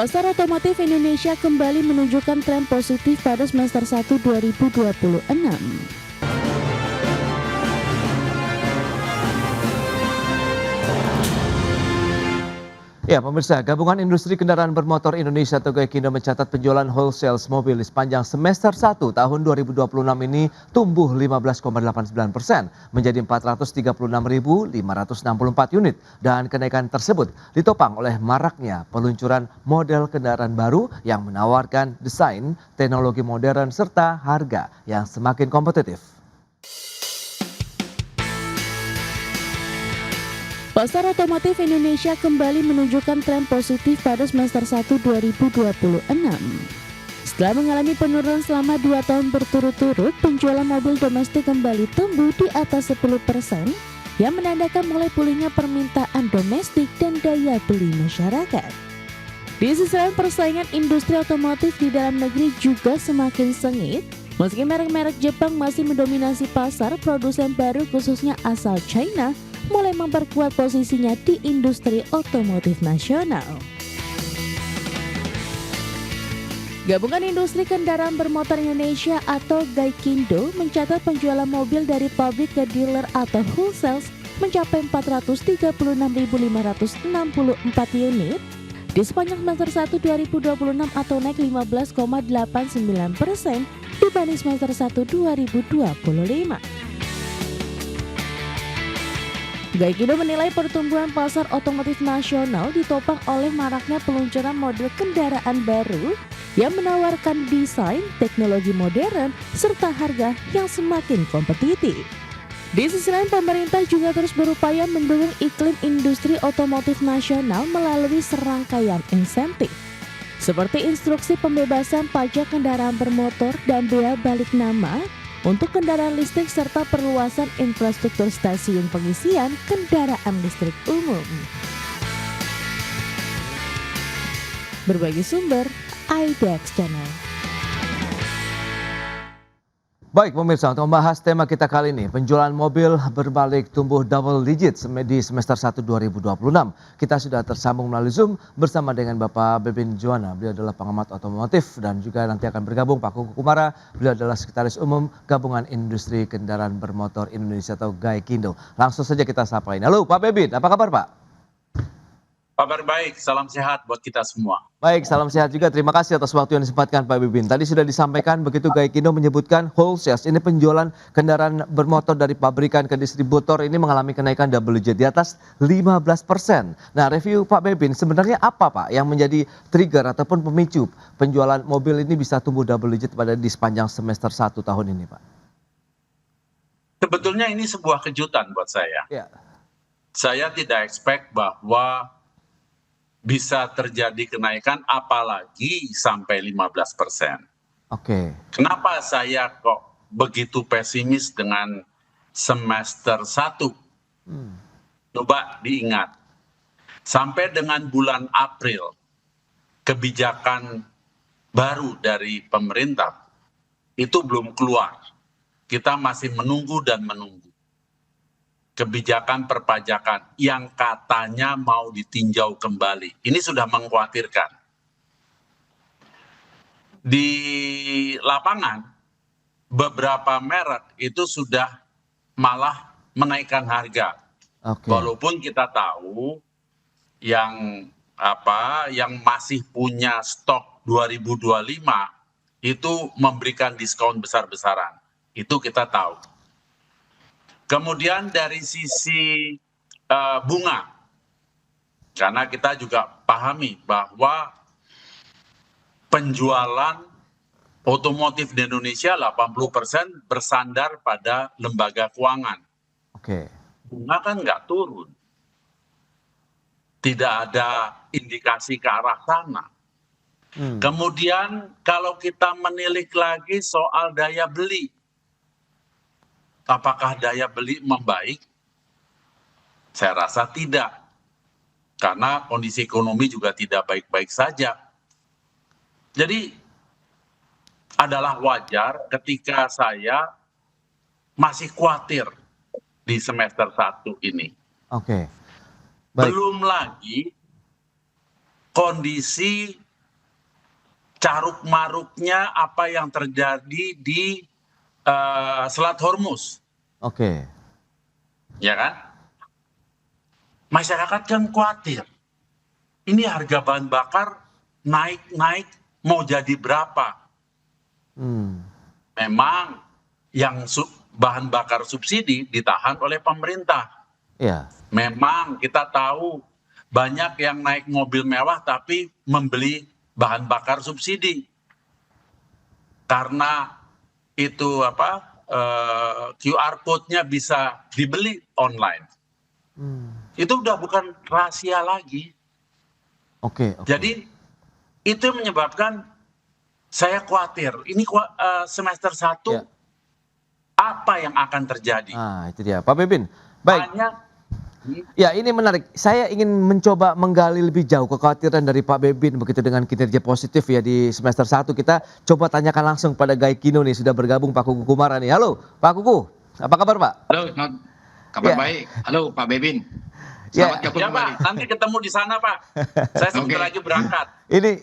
Pasar otomotif Indonesia kembali menunjukkan tren positif pada semester 1 2026. Ya, pemirsa, Gabungan Industri Kendaraan Bermotor Indonesia atau Gaikindo mencatat penjualan wholesale mobil di sepanjang semester 1 tahun 2026 ini tumbuh 15,89% menjadi 436.564 unit. Dan kenaikan tersebut ditopang oleh maraknya peluncuran model kendaraan baru yang menawarkan desain, teknologi modern, serta harga yang semakin kompetitif. Pasar otomotif Indonesia kembali menunjukkan tren positif pada semester 1 2026. Setelah mengalami penurunan selama 2 tahun berturut-turut, penjualan mobil domestik kembali tumbuh di atas 10%, yang menandakan mulai pulihnya permintaan domestik dan daya beli masyarakat. Di sisi lain, persaingan industri otomotif di dalam negeri juga semakin sengit. Meski merek-merek Jepang masih mendominasi pasar, produsen baru khususnya asal China mulai memperkuat posisinya di industri otomotif nasional. Gabungan Industri Kendaraan Bermotor Indonesia atau Gaikindo mencatat penjualan mobil dari pabrik ke dealer atau wholesale mencapai 436.564 unit di sepanjang semester 1 2026 atau naik 15,89% dibanding semester 1 2025. Gaikindo menilai pertumbuhan pasar otomotif nasional ditopang oleh maraknya peluncuran model kendaraan baru yang menawarkan desain, teknologi modern, serta harga yang semakin kompetitif. Di sisi lain, pemerintah juga terus berupaya mendukung iklim industri otomotif nasional melalui serangkaian insentif, seperti instruksi pembebasan pajak kendaraan bermotor dan bea balik nama untuk kendaraan listrik serta perluasan infrastruktur stasiun pengisian kendaraan listrik umum. Berbagi sumber, IDEX Channel. Baik pemirsa, untuk membahas tema kita kali ini, penjualan mobil berbalik tumbuh double digit di semester 1 2026. Kita sudah tersambung melalui Zoom bersama dengan Bapak Bebin Juwana. Beliau adalah pengamat otomotif dan juga nanti akan bergabung Pak Kuku Kumara. Beliau adalah Sekretaris Umum Gabungan Industri Kendaraan Bermotor Indonesia atau Gaikindo. Langsung saja kita sapa ini. Halo Pak Bebin, apa kabar Pak? Kabar baik, salam sehat buat kita semua. Baik, salam sehat juga. Terima kasih atas waktu yang disempatkan Pak Bibin. Tadi sudah disampaikan begitu Gaikindo menyebutkan wholesale. Ini penjualan kendaraan bermotor dari pabrikan ke distributor ini mengalami kenaikan double digit di atas 15%. Nah, review Pak Bibin, sebenarnya apa Pak yang menjadi trigger ataupun pemicu penjualan mobil ini bisa tumbuh double digit pada di sepanjang semester 1 tahun ini Pak? Sebetulnya ini sebuah kejutan buat saya. Ya. Saya tidak expect bahwa bisa terjadi kenaikan apalagi sampai 15%. Oke. Kenapa saya kok begitu pesimis dengan semester 1? Coba diingat, sampai dengan bulan April, kebijakan baru dari pemerintah itu belum keluar. Kita masih menunggu dan menunggu. Kebijakan perpajakan yang katanya mau ditinjau kembali. Ini sudah mengkhawatirkan. Di lapangan, beberapa merek itu sudah malah menaikkan harga. Oke. Walaupun kita tahu yang masih punya stok 2025 itu memberikan diskon besar-besaran. Itu kita tahu. Kemudian dari sisi bunga, karena kita juga pahami bahwa penjualan otomotif di Indonesia 80% bersandar pada lembaga keuangan. Oke. Bunga kan nggak turun. Tidak ada indikasi ke arah sana. Kemudian kalau kita menilik lagi soal daya beli, apakah daya beli membaik? Saya rasa tidak. Karena kondisi ekonomi juga tidak baik-baik saja. Jadi adalah wajar ketika saya masih khawatir di semester 1 ini. Oke. Baik. Belum lagi kondisi caruk maruknya apa yang terjadi di Selat Hormuz, Oke. ya kan? Masyarakat kan khawatir. Ini harga bahan bakar naik-naik mau jadi berapa? Memang yang bahan bakar subsidi ditahan oleh pemerintah. Ya. Memang kita tahu banyak yang naik mobil mewah tapi membeli bahan bakar subsidi. Karena itu QR code-nya bisa dibeli online. Itu udah bukan rahasia lagi. Oke. Jadi itu yang menyebabkan saya khawatir. Ini semester 1 Ya. apa yang akan terjadi? Itu dia, Pak Bebin. Baik. Ya, ini menarik. Saya ingin mencoba menggali lebih jauh kekhawatiran dari Pak Bebin begitu dengan kinerja positif ya di semester 1. Kita coba tanyakan langsung pada Gaikino nih, sudah bergabung Pak Kuku Kumara nih. Halo, Pak Kuku. Apa kabar, Pak? Halo, kabar baik. Halo, Pak Bebin. Selamat gabung kembali. Pak, nanti ketemu di sana, Pak. Saya sebentar lagi berangkat.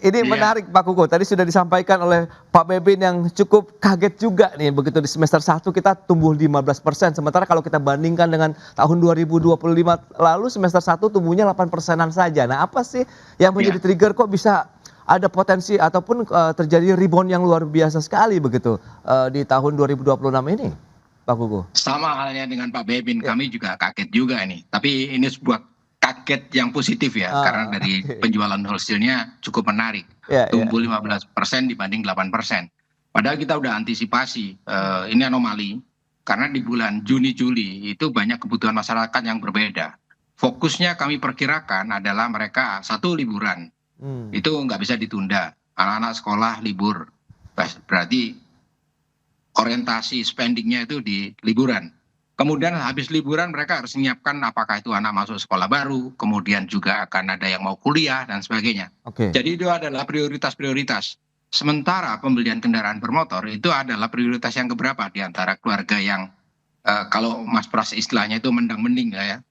Ini menarik Pak Kuku. Tadi sudah disampaikan oleh Pak Bebin yang cukup kaget juga nih begitu di semester 1 kita tumbuh 15%. Sementara kalau kita bandingkan dengan tahun 2025 lalu semester 1 tumbuhnya 8%-an saja. Nah, apa sih yang menjadi trigger kok bisa ada potensi ataupun terjadi rebound yang luar biasa sekali begitu di tahun 2026 ini? Pak Kuku. Sama halnya dengan Pak Bebin, kami juga kaget juga ini. Tapi ini sebuah kaget yang positif ya, karena dari penjualan wholesale-nya cukup menarik. Tumbuh 15% dibanding 8%. Padahal kita udah antisipasi, ini anomali. Karena di bulan Juni-Juli itu banyak kebutuhan masyarakat yang berbeda. Fokusnya kami perkirakan adalah mereka satu liburan. Itu nggak bisa ditunda. Anak-anak sekolah libur. Berarti orientasi spendingnya itu di liburan. Kemudian habis liburan mereka harus menyiapkan apakah itu anak masuk sekolah baru, kemudian juga akan ada yang mau kuliah dan sebagainya. Jadi itu adalah prioritas-prioritas. Sementara pembelian kendaraan bermotor itu adalah prioritas yang keberapa di antara keluarga yang kalau Mas Pras istilahnya itu mendang-mending ya.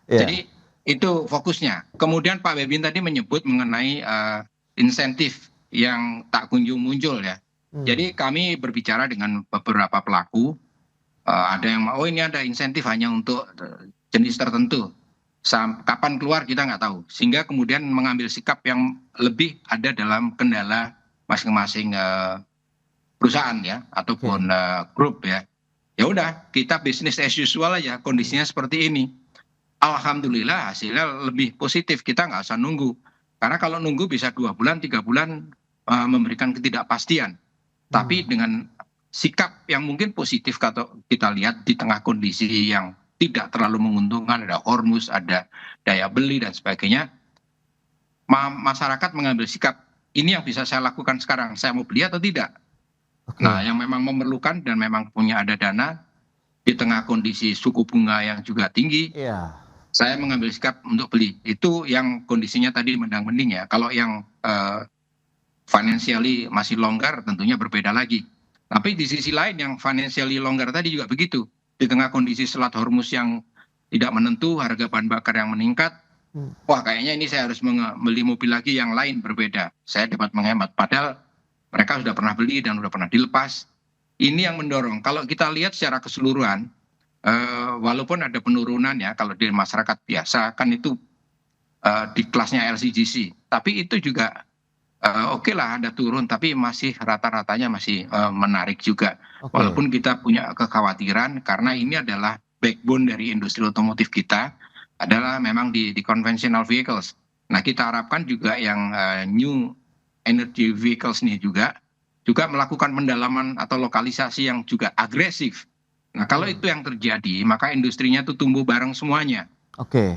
Jadi itu fokusnya. Kemudian Pak Bebin tadi menyebut mengenai insentif yang tak kunjung muncul ya. Jadi kami berbicara dengan beberapa pelaku, ada yang ini ada insentif hanya untuk jenis tertentu. Kapan keluar kita nggak tahu. Sehingga kemudian mengambil sikap yang lebih ada dalam kendala masing-masing perusahaan ya, ataupun grup ya. Ya udah, kita bisnis as usual aja, kondisinya seperti ini. Alhamdulillah hasilnya lebih positif, kita nggak usah nunggu. Karena kalau nunggu bisa 2 bulan, 3 bulan memberikan ketidakpastian. Tapi dengan sikap yang mungkin positif kalau kita lihat di tengah kondisi yang tidak terlalu menguntungkan, ada Hormuz, ada daya beli dan sebagainya, masyarakat mengambil sikap, ini yang bisa saya lakukan sekarang, saya mau beli atau tidak. Nah, yang memang memerlukan dan memang punya ada dana, di tengah kondisi suku bunga yang juga tinggi, saya mengambil sikap untuk beli. Itu yang kondisinya tadi mendang-mending ya. Kalau yang financially masih longgar tentunya berbeda lagi. Tapi di sisi lain yang financially longgar tadi juga begitu. Di tengah kondisi Selat Hormuz yang tidak menentu, harga bahan bakar yang meningkat, wah kayaknya ini saya harus membeli mobil lagi yang lain berbeda. Saya dapat menghemat. Padahal mereka sudah pernah beli dan sudah pernah dilepas. Ini yang mendorong. Kalau kita lihat secara keseluruhan, walaupun ada penurunan ya, kalau di masyarakat biasa kan itu di kelasnya LCGC. Tapi itu juga oke lah ada turun, tapi masih rata-ratanya masih menarik juga. Walaupun kita punya kekhawatiran karena ini adalah backbone dari industri otomotif kita adalah memang di conventional vehicles. Nah kita harapkan juga yang new energy vehicles nih juga melakukan pendalaman atau lokalisasi yang juga agresif. Nah kalau itu yang terjadi maka industrinya tuh tumbuh bareng semuanya.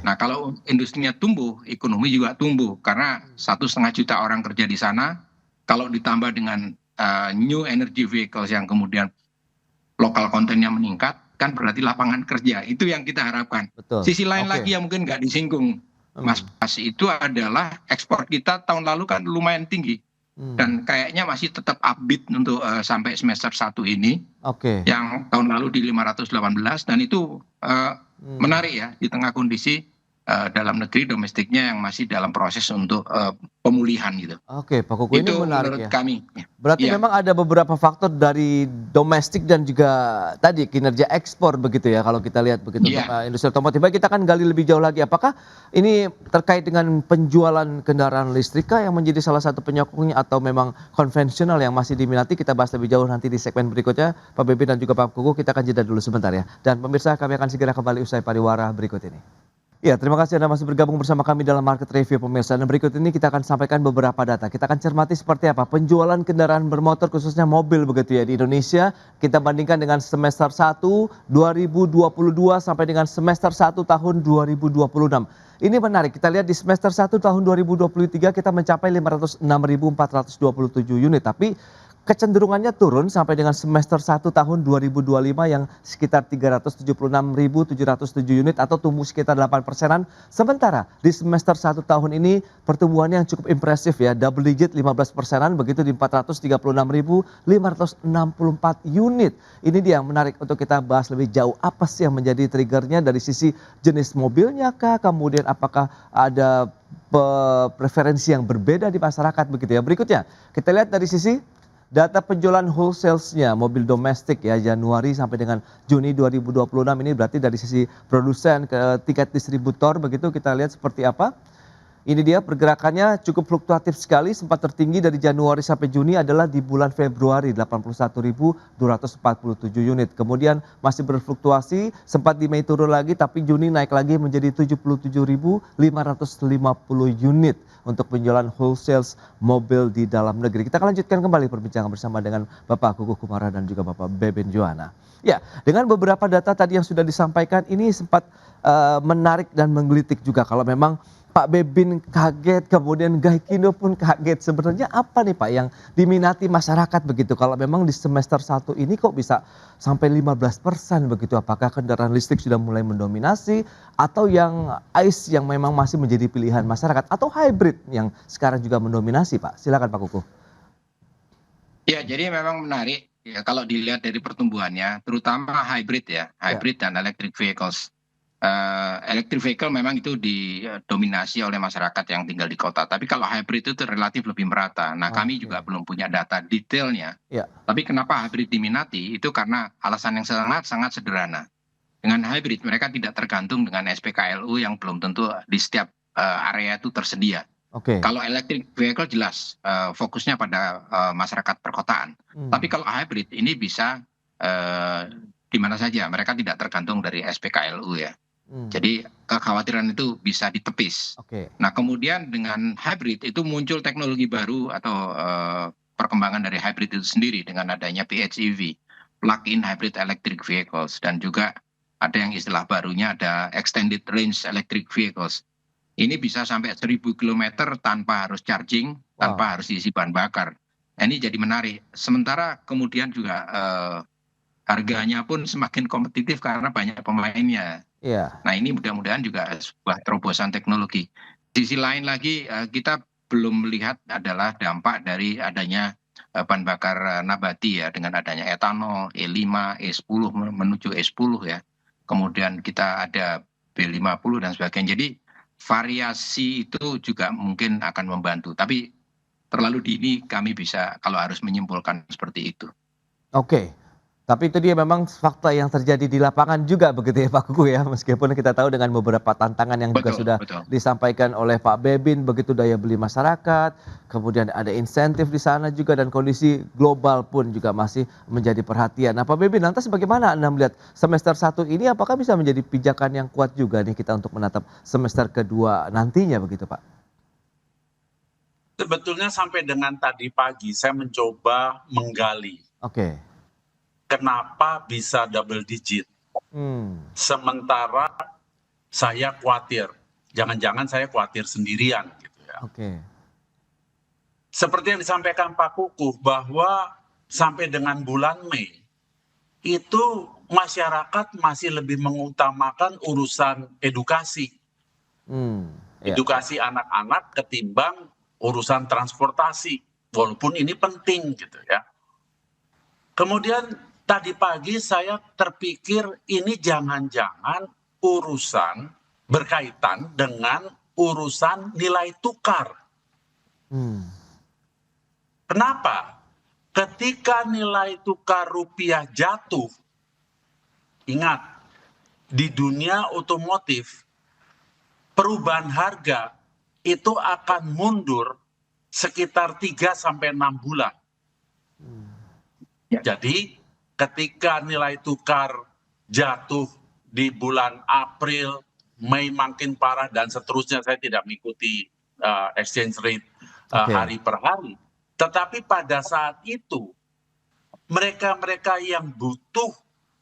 Nah kalau industrinya tumbuh, ekonomi juga tumbuh karena 1,5 juta orang kerja di sana. Kalau ditambah dengan new energy vehicles yang kemudian lokal kontennya meningkat, kan berarti lapangan kerja. Itu yang kita harapkan. Sisi lain lagi yang mungkin nggak disinggung, Mas, itu adalah ekspor kita tahun lalu kan lumayan tinggi. Dan kayaknya masih tetap upbeat untuk sampai semester 1 ini. Yang tahun lalu di 518 dan itu menarik ya di tengah kondisi dalam negeri domestiknya yang masih dalam proses untuk pemulihan gitu. Oke, Pak Kuku, ini Itu menarik menurut ya. kami. Berarti Iya. memang ada beberapa faktor dari domestik dan juga tadi kinerja ekspor begitu ya kalau kita lihat begitu untuk Iya. industri otomotif. Baik, kita akan gali lebih jauh lagi. Apakah ini terkait dengan penjualan kendaraan listrik kah yang menjadi salah satu penyokongnya atau memang konvensional yang masih diminati? Kita bahas lebih jauh nanti di segmen berikutnya. Pak Bebin dan juga Pak Kuku, kita akan jeda dulu sebentar ya. Dan pemirsa, kami akan segera kembali usai pariwara berikut ini. Ya, terima kasih Anda masih bergabung bersama kami dalam Market Review pemirsa. Dan berikut ini kita akan sampaikan beberapa data. Kita akan cermati seperti apa penjualan kendaraan bermotor khususnya mobil begitu ya di Indonesia. Kita bandingkan dengan semester 1 2022 sampai dengan semester 1 tahun 2026. Ini menarik, kita lihat di semester 1 tahun 2023 kita mencapai 506.427 unit. Tapi kecenderungannya turun sampai dengan semester 1 tahun 2025 yang sekitar 376.707 unit atau tumbuh sekitar 8%-an. Sementara di semester 1 tahun ini pertumbuhannya yang cukup impresif ya, double digit 15%-an begitu di 436.564 unit. Ini dia yang menarik untuk kita bahas lebih jauh. Apa sih yang menjadi triggernya dari sisi jenis mobilnya kah? Kemudian apakah ada preferensi yang berbeda di masyarakat begitu ya. Berikutnya kita lihat dari sisi data penjualan wholesale-nya mobil domestik ya Januari sampai dengan Juni 2026 ini berarti dari sisi produsen ke tingkat distributor begitu kita lihat seperti apa. Ini dia pergerakannya cukup fluktuatif sekali, sempat tertinggi dari Januari sampai Juni adalah di bulan Februari 81.247 unit. Kemudian masih berfluktuasi, sempat di Mei turun lagi tapi Juni naik lagi menjadi 77.550 unit untuk penjualan wholesale mobil di dalam negeri. Kita akan lanjutkan kembali perbincangan bersama dengan Bapak Kuku Kumara dan juga Bapak Beben Joana. Ya, dengan beberapa data tadi yang sudah disampaikan ini sempat menarik dan menggelitik juga kalau memang Pak Bebin kaget, kemudian Gaikindo pun kaget. Sebenarnya apa nih Pak yang diminati masyarakat begitu? Kalau memang di semester 1 ini kok bisa sampai 15% begitu? Apakah kendaraan listrik sudah mulai mendominasi? Atau yang ICE yang memang masih menjadi pilihan masyarakat? Atau hybrid yang sekarang juga mendominasi Pak? Silakan Pak Kuku. Ya, jadi memang menarik ya kalau dilihat dari pertumbuhannya, terutama hybrid ya, hybrid dan electric vehicles. Electric vehicle memang itu didominasi oleh masyarakat yang tinggal di kota. Tapi kalau hybrid itu relatif lebih merata. Nah, kami juga belum punya data detailnya. Tapi kenapa hybrid diminati? Itu karena alasan yang sangat sederhana. Dengan hybrid mereka tidak tergantung dengan SPKLU yang belum tentu di setiap area itu tersedia. Kalau electric vehicle jelas fokusnya pada masyarakat perkotaan. Tapi kalau hybrid ini bisa di mana saja. Mereka tidak tergantung dari SPKLU ya. Jadi kekhawatiran itu bisa ditepis. Nah kemudian dengan hybrid itu muncul teknologi baru atau perkembangan dari hybrid itu sendiri dengan adanya PHEV, plug-in hybrid electric vehicles, dan juga ada yang istilah barunya ada extended range electric vehicles. Ini bisa sampai 1.000 km tanpa harus charging, tanpa harus diisi bahan bakar. Ini jadi menarik. Sementara kemudian juga harganya pun semakin kompetitif karena banyak pemainnya. Nah ini mudah-mudahan juga sebuah terobosan teknologi. Di sisi lain lagi kita belum melihat adalah dampak dari adanya bahan bakar nabati ya dengan adanya etanol, E5, E10 menuju E10 ya. Kemudian kita ada B50 dan sebagainya. Jadi variasi itu juga mungkin akan membantu. Tapi terlalu dini kami bisa kalau harus menyimpulkan seperti itu. Tapi itu dia memang fakta yang terjadi di lapangan juga begitu ya Pak Kuku ya. Meskipun kita tahu dengan beberapa tantangan yang juga sudah disampaikan oleh Pak Bebin begitu daya beli masyarakat. Kemudian ada insentif di sana juga dan kondisi global pun juga masih menjadi perhatian. Nah Pak Bebin lantas bagaimana Anda melihat semester 1 ini apakah bisa menjadi pijakan yang kuat juga nih kita untuk menatap semester kedua nantinya begitu Pak? Sebetulnya sampai dengan tadi pagi saya mencoba menggali. Kenapa bisa double digit? Sementara saya khawatir, jangan-jangan saya khawatir sendirian gitu ya. Seperti yang disampaikan Pak Kuku bahwa sampai dengan bulan Mei itu masyarakat masih lebih mengutamakan urusan edukasi. Edukasi anak-anak ketimbang urusan transportasi, walaupun ini penting gitu ya. Kemudian tadi pagi saya terpikir ini jangan-jangan urusan berkaitan dengan urusan nilai tukar. Kenapa? Ketika nilai tukar rupiah jatuh, ingat, di dunia otomotif, perubahan harga itu akan mundur sekitar 3-6 bulan. Jadi ketika nilai tukar jatuh di bulan April, Mei makin parah dan seterusnya, saya tidak mengikuti exchange rate hari per hari. Tetapi pada saat itu mereka-mereka yang butuh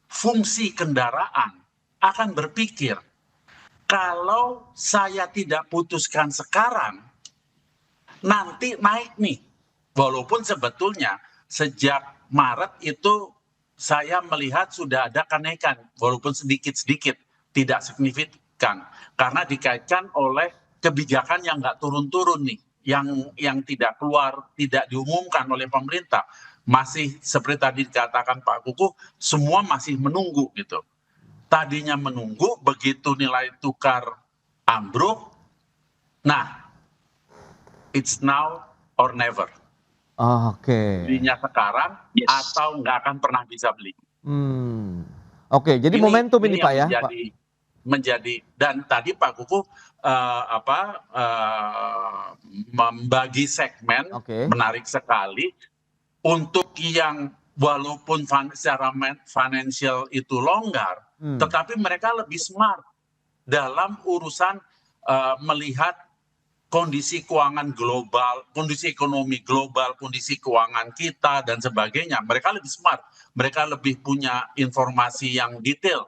fungsi kendaraan akan berpikir, kalau saya tidak putuskan sekarang, nanti naik nih. Walaupun sebetulnya sejak Maret itu saya melihat sudah ada kenaikan, walaupun sedikit-sedikit, tidak signifikan. Karena dikaitkan oleh kebijakan yang nggak turun-turun nih, yang tidak keluar, tidak diumumkan oleh pemerintah. Masih seperti tadi dikatakan Pak Kukuh, semua masih menunggu gitu. Tadinya menunggu, begitu nilai tukar ambruk, nah, it's now or never. Belinya sekarang atau nggak akan pernah bisa beli. Jadi momentum ini Pak ya. Menjadi dan tadi Pak Kukuh membagi segmen, menarik sekali untuk yang walaupun secara financial itu longgar, tetapi mereka lebih smart dalam urusan melihat kondisi keuangan global, kondisi ekonomi global, kondisi keuangan kita dan sebagainya. Mereka lebih smart, mereka lebih punya informasi yang detail.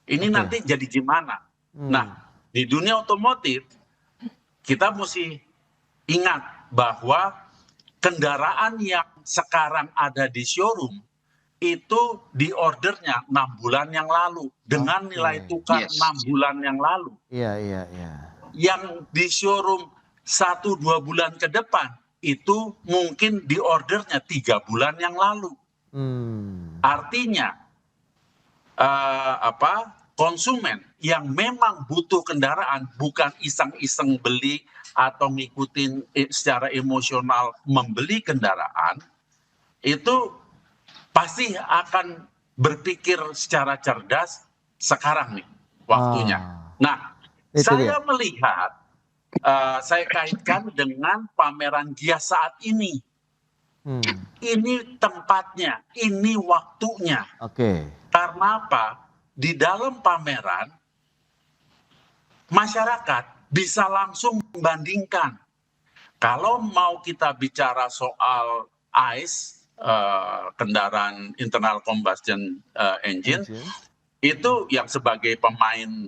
Ini nanti jadi gimana? Nah, di dunia otomotif kita mesti ingat bahwa kendaraan yang sekarang ada di showroom itu di ordernya 6 bulan yang lalu dengan nilai tukar 6 bulan yang lalu. Yang di showroom 1-2 bulan ke depan itu mungkin di ordernya 3 bulan yang lalu. Artinya konsumen yang memang butuh kendaraan, bukan iseng-iseng beli atau ngikutin secara emosional membeli kendaraan, itu pasti akan berpikir secara cerdas sekarang nih waktunya. Nah, saya melihat, saya kaitkan dengan pameran Gias saat ini. Ini tempatnya, ini waktunya. Karena apa? Di dalam pameran, masyarakat bisa langsung membandingkan. Kalau mau kita bicara soal ICE, kendaraan internal combustion engine, itu yang sebagai pemain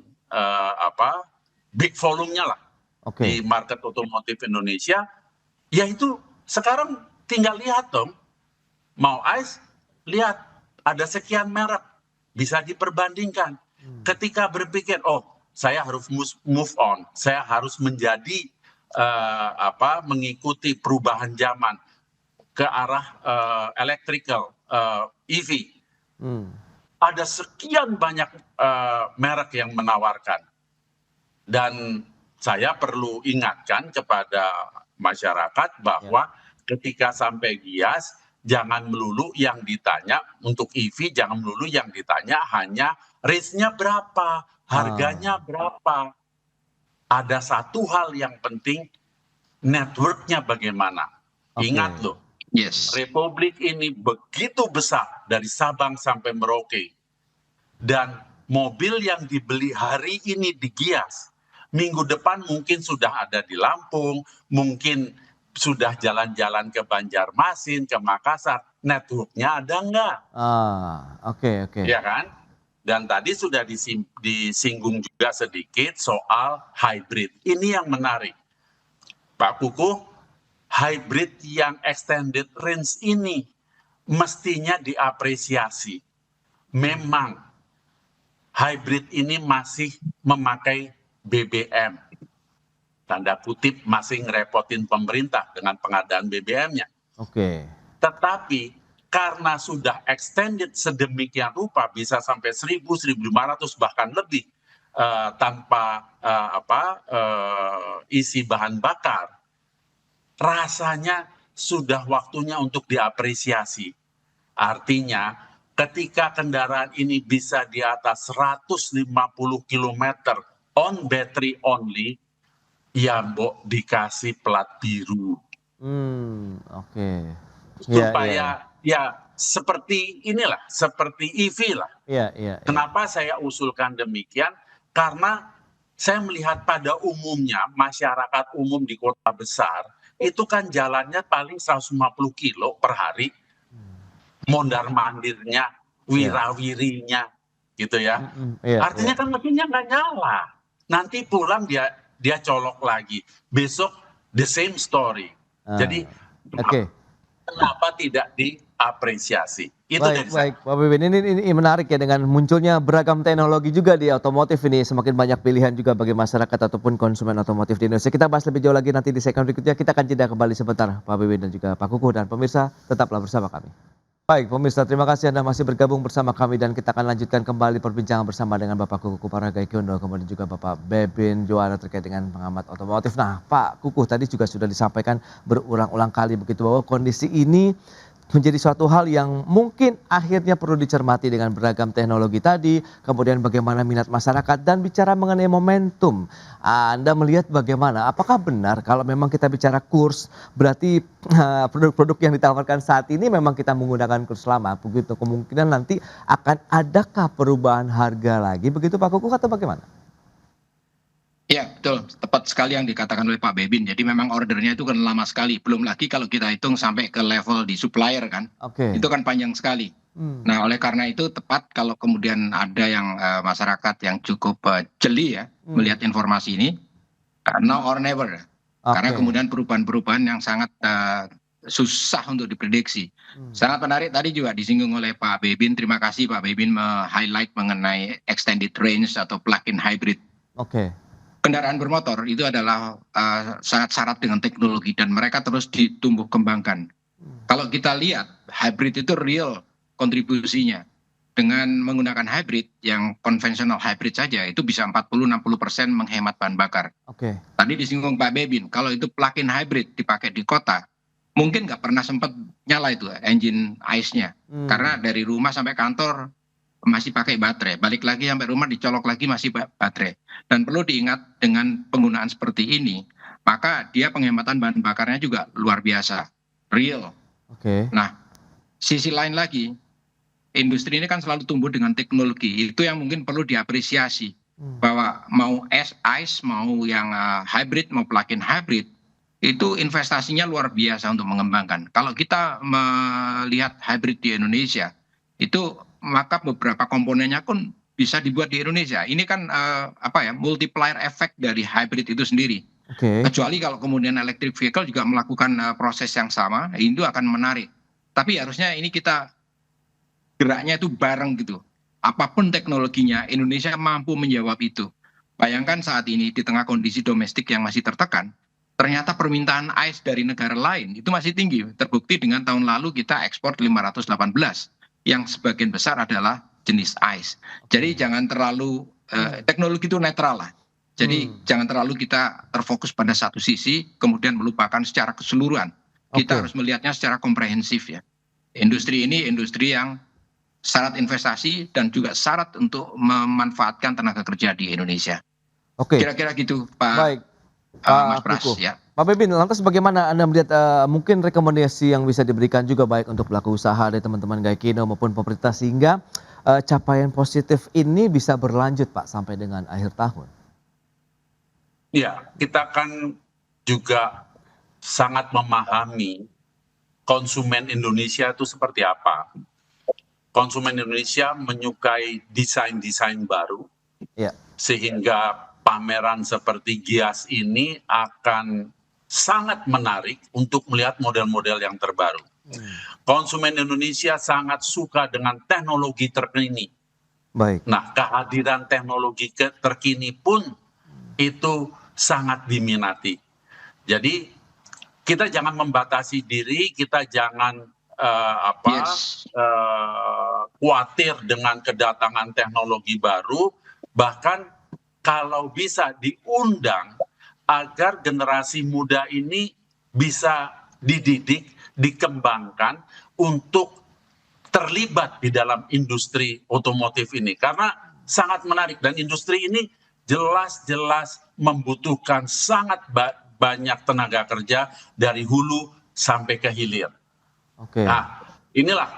big volume-nya lah di market otomotif Indonesia, yaitu sekarang tinggal lihat dong, mau ICE, lihat ada sekian merek, bisa diperbandingkan. Ketika berpikir, oh saya harus move on, saya harus menjadi mengikuti perubahan zaman ke arah electrical, EV. Ada sekian banyak merek yang menawarkan. Dan saya perlu ingatkan kepada masyarakat bahwa ketika sampai Gias, jangan melulu yang ditanya untuk EV, jangan melulu yang ditanya hanya range-nya berapa, harganya berapa. Ada satu hal yang penting, network-nya bagaimana. Ingat loh, Republik ini begitu besar dari Sabang sampai Merauke. Dan mobil yang dibeli hari ini di Gias, minggu depan mungkin sudah ada di Lampung, mungkin sudah jalan-jalan ke Banjarmasin, ke Makassar. Network-nya ada nggak? Ya kan? Dan tadi sudah disinggung juga sedikit soal hybrid. Ini yang menarik. Pak Kukuh, hybrid yang extended range ini mestinya diapresiasi. Memang hybrid ini masih memakai BBM. Tanda kutip masih ngerepotin pemerintah dengan pengadaan BBM-nya. Tetapi karena sudah extended sedemikian rupa, bisa sampai 1.000, 1.500 bahkan lebih tanpa isi bahan bakar, rasanya sudah waktunya untuk diapresiasi. Artinya ketika kendaraan ini bisa di atas 150 km on battery only, ya Mbok dikasih plat biru. Oke. Supaya ya seperti inilah, seperti EV lah. Kenapa saya usulkan demikian? Karena saya melihat pada umumnya masyarakat umum di kota besar itu kan jalannya paling 150 kilo per hari, mondar mandirnya, wirawirinya, gitu ya. Artinya kan mesinnya nggak nyala. Nanti pulang dia colok lagi. Besok the same story. Jadi kenapa tidak diapresiasi? Itu baik, Pak Beben, ini menarik ya, dengan munculnya beragam teknologi juga di otomotif ini, semakin banyak pilihan juga bagi masyarakat ataupun konsumen otomotif di Indonesia. Kita bahas lebih jauh lagi nanti di segmen berikutnya. Kita akan jeda kembali sebentar, Pak Beben dan juga Pak Kukuh, dan pemirsa tetaplah bersama kami. Baik pemirsa, terima kasih Anda masih bergabung bersama kami, dan kita akan lanjutkan kembali perbincangan bersama dengan Bapak Kukuh Paragaikyono, kemudian juga Bapak Beben Joana terkait dengan pengamat otomotif. Nah Pak Kukuh, tadi juga sudah disampaikan berulang-ulang kali begitu bahwa kondisi ini menjadi suatu hal yang mungkin akhirnya perlu dicermati dengan beragam teknologi tadi, kemudian bagaimana minat masyarakat, dan bicara mengenai momentum. Anda melihat bagaimana? Apakah benar kalau memang kita bicara kurs, berarti produk-produk yang ditawarkan saat ini memang kita menggunakan kurs lama, begitu kemungkinan nanti akan adakah perubahan harga lagi, begitu Pak Kukuh, atau bagaimana? Ya betul, tepat sekali yang dikatakan oleh Pak Bebin. Jadi memang ordernya itu kan lama sekali. Belum lagi kalau kita hitung sampai ke level di supplier kan, itu kan panjang sekali. Nah oleh karena itu tepat kalau kemudian ada yang masyarakat yang cukup jeli ya melihat informasi ini, now or never. Karena kemudian perubahan-perubahan yang sangat susah untuk diprediksi. Sangat menarik tadi juga disinggung oleh Pak Bebin. Terima kasih Pak Bebin highlight mengenai extended range atau plug-in hybrid. Kendaraan bermotor itu adalah sangat syarat dengan teknologi dan mereka terus ditumbuh kembangkan. Kalau kita lihat hybrid itu real kontribusinya. Dengan menggunakan hybrid yang konvensional hybrid saja itu bisa 40-60% menghemat bahan bakar. Tadi disinggung Pak Bebin, kalau itu plug-in hybrid dipakai di kota, mungkin nggak pernah sempat nyala itu engine ICE-nya. Karena dari rumah sampai kantor masih pakai baterai, balik lagi sampai rumah dicolok lagi masih baterai. Dan perlu diingat dengan penggunaan seperti ini, maka dia penghematan bahan bakarnya juga luar biasa, real. Nah, sisi lain lagi, industri ini kan selalu tumbuh dengan teknologi, itu yang mungkin perlu diapresiasi. Bahwa mau ICE, mau yang hybrid, mau plug-in hybrid, itu investasinya luar biasa untuk mengembangkan. Kalau kita melihat hybrid di Indonesia, itu maka beberapa komponennya pun bisa dibuat di Indonesia. Ini kan multiplier effect dari hybrid itu sendiri. Kecuali kalau kemudian electric vehicle juga melakukan proses yang sama, itu akan menarik. Tapi harusnya ini kita geraknya itu bareng gitu. Apapun teknologinya, Indonesia mampu menjawab itu. Bayangkan saat ini di tengah kondisi domestik yang masih tertekan, ternyata permintaan ICE dari negara lain itu masih tinggi. Terbukti dengan tahun lalu kita ekspor 518. Yang sebagian besar adalah jenis ICE. Jadi jangan terlalu, teknologi itu netral lah. Jadi jangan terlalu kita terfokus pada satu sisi, kemudian melupakan secara keseluruhan. Kita harus melihatnya secara komprehensif ya. Industri ini industri yang syarat investasi dan juga syarat untuk memanfaatkan tenaga kerja di Indonesia. Kira-kira gitu Pak. Mas Pras ya. Pak Bebin, lantas bagaimana Anda melihat mungkin rekomendasi yang bisa diberikan juga baik untuk pelaku usaha dari teman-teman Gaikindo maupun pemerintah sehingga capaian positif ini bisa berlanjut Pak sampai dengan akhir tahun? Ya, kita kan juga sangat memahami konsumen Indonesia itu seperti apa. Konsumen Indonesia menyukai desain-desain baru, sehingga pameran seperti Gias ini akan sangat menarik untuk melihat model-model yang terbaru. Konsumen Indonesia sangat suka dengan teknologi terkini. Nah, kehadiran teknologi terkini pun itu sangat diminati. Jadi kita jangan membatasi diri, kita jangan khawatir dengan kedatangan teknologi baru, bahkan kalau bisa diundang agar generasi muda ini bisa dididik, dikembangkan untuk terlibat di dalam industri otomotif ini. Karena sangat menarik dan industri ini jelas-jelas membutuhkan sangat banyak tenaga kerja dari hulu sampai ke hilir. Nah, inilah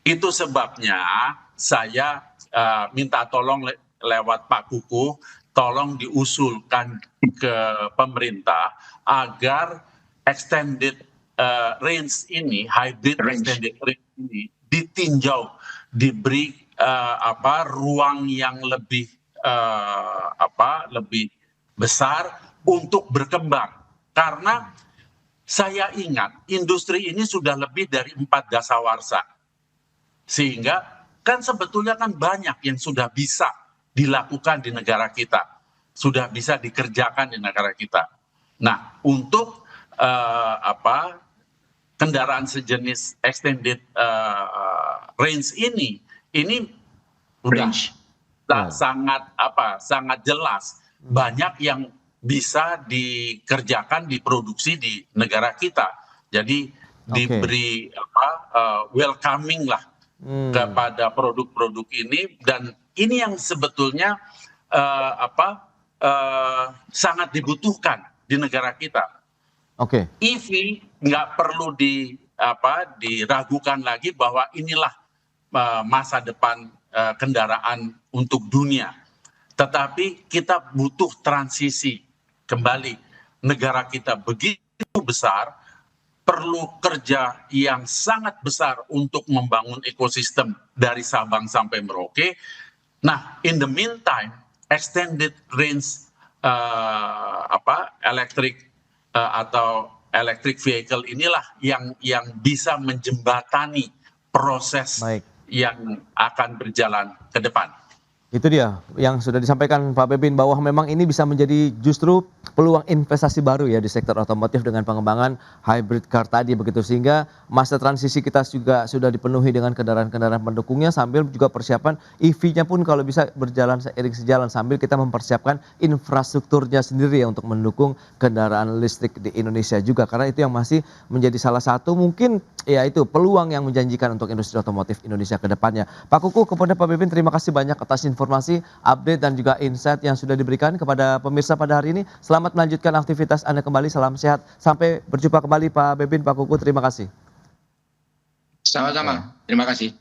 itu sebabnya saya minta tolong lewat Pak Kukuh, tolong diusulkan ke pemerintah agar extended range ini, hybrid extended range ini ditinjau, diberi ruang yang lebih lebih besar untuk berkembang. Karena saya ingat industri ini sudah lebih dari 4 dasawarsa. Sehingga kan sebetulnya kan banyak yang sudah bisa dilakukan di negara kita, sudah bisa dikerjakan di negara kita. Nah, untuk kendaraan sejenis extended range ini udah sangat jelas banyak yang bisa dikerjakan, diproduksi di negara kita. Jadi diberi welcoming lah kepada produk-produk ini, dan ini yang sebetulnya sangat dibutuhkan di negara kita. EV nggak perlu diragukan lagi bahwa inilah masa depan kendaraan untuk dunia. Tetapi kita butuh transisi kembali. Negara kita begitu besar, perlu kerja yang sangat besar untuk membangun ekosistem dari Sabang sampai Merauke. Nah, in the meantime, extended range atau electric vehicle inilah yang bisa menjembatani proses yang akan berjalan ke depan. Itu dia yang sudah disampaikan Pak Bebin, bahwa memang ini bisa menjadi justru peluang investasi baru ya di sektor otomotif dengan pengembangan hybrid car tadi begitu, sehingga masa transisi kita juga sudah dipenuhi dengan kendaraan-kendaraan pendukungnya, sambil juga persiapan EV-nya pun kalau bisa berjalan seiring sejalan sambil kita mempersiapkan infrastrukturnya sendiri ya untuk mendukung kendaraan listrik di Indonesia juga, karena itu yang masih menjadi salah satu mungkin ya itu peluang yang menjanjikan untuk industri otomotif Indonesia ke depannya. Pak Kukuh, kepada Pak Bebin, terima kasih banyak atas informasi, update dan juga insight yang sudah diberikan kepada pemirsa pada hari ini. Selamat melanjutkan aktivitas Anda kembali, salam sehat. Sampai berjumpa kembali Pak Bebin, Pak Kukuh, terima kasih. Sama-sama, terima kasih.